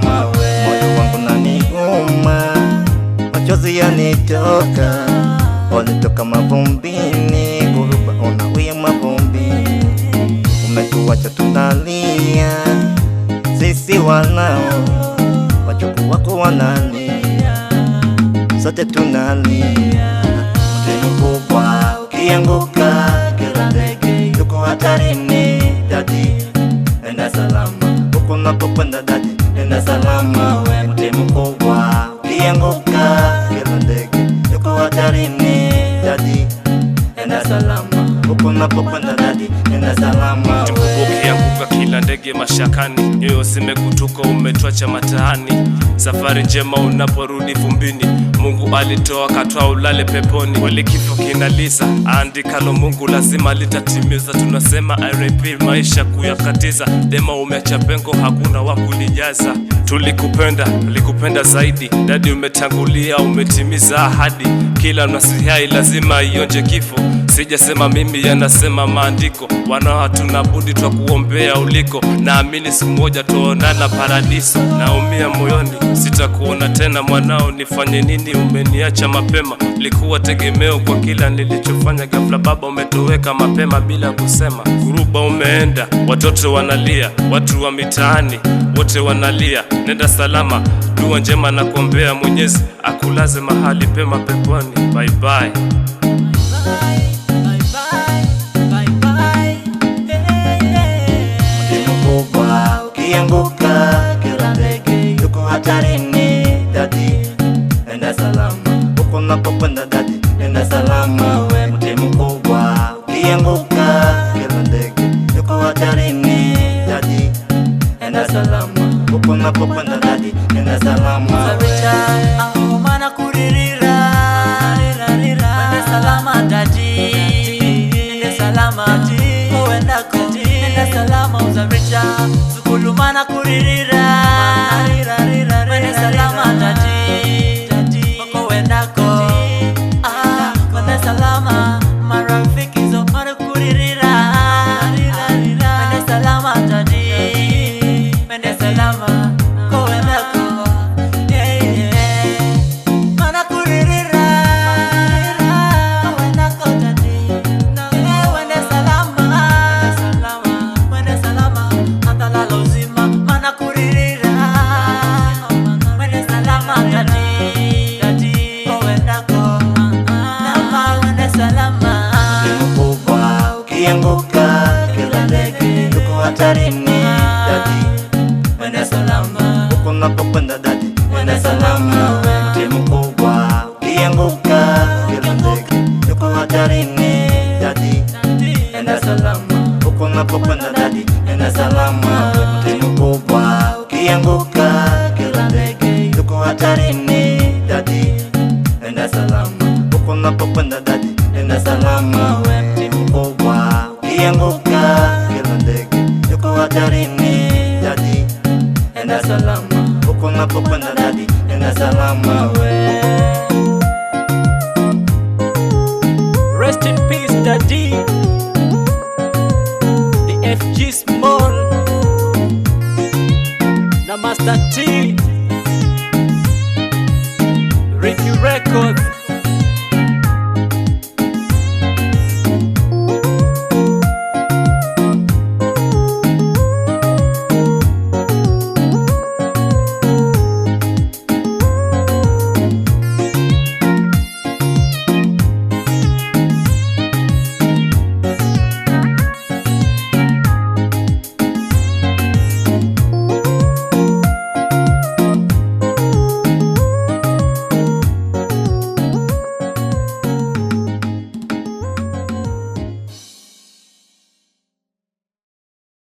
salama we. Moyo wangu unaniuma, machozi yanitoka, walitoka mavumbini, guruba unawia mavumbini. Umetuacha tunalia, sisi wanao, wajukuu wako wanalia, sote tunalia. Mtemi mkubwa ukianguka, kila ndege yuko hatarini. Dadi, enda salama, huko unapokwenda dadi, enda salama we. Mtemi mkubwa ukianguka, kila ndege yuko hatarini. Dadi, enda salama, huko unapokwenda dadi, enda salama we. Ukianguka kila ndege mashakani, nyoyo zimekutuka, umetuacha mataani. Safari njema unaporudi vumbini, Mungu alitoa katoa ulale peponi. Kweli kifo kinaliza, andikalo Mungu lazima litatimiza. Tunasema RIP, maisha kuyakatiza. Dema umeacha pengo, hakuna wa kulijaza. Tulikupenda zaidi, dadi umetangulia, umetimiza ahadi. Kila nasihai lazima ionje kifo, sijasema mimi, yanasema maandiko. Wanao hatuna budi twa kuombea uliko, naamini siku moja tuonana paradiso. Naumia moyoni, sitakuona tena mwanao, nifanye nini? Umeniacha mapema, likuwa tegemeo kwa kila nilichofanya. Ghafla baba umetoweka mapema bila kusema. Guruba umeenda, watoto wanalia, watu wa mitaani wote wanalia. Nenda salama, dua njema na kuombea, Mwenyezi akulaze mahali pema peponi. Bye bye. Ukianguka, kila ndege yuko hatarini. Dadi, enda salama, huko unapokwenda dadi, enda salama we. Mtemi mkubwa ukianguka, kila ndege yuko hatarini. Dadi, enda salama, huko unapokwenda dadi, enda salama we. Mana kuririra, enda salama dadi, enda salama uendako, enda salama uzaricha. Kulumana kuririra, enda salama dadi, wako wendako, enda salama. Marafiki zo mana kuririra, enda salama dadi, enda salama ko wendako. Mana kuririra, wendako dadi, enda salama, enda salama. Atalala uzima, mana kuririra, wende salama dadi, ko wendako, nama wende salama. Mtemi mkubwa ukianguka, kila ndege yuko hatarini. Dadi, enda salama, huko unapokwenda dadi, enda salama we. Mtemi mkubwa ukianguka, kila ndege yuko hatarini. Dadi, enda salama, huko unapokwenda dadi, enda salama we. Mtemi mkubwa ukianguka, kila ndege yuko hatarini. Dadi, enda salama, huko unapokwenda dadi, enda salama we. Mtemi mkubwa ukianguka, kila ndege yuko hatarini. Dadi, enda salama, huko unapokwenda dadi, enda salama we. Rest in peace daddy, the FG Small na Master T, Ricky Records.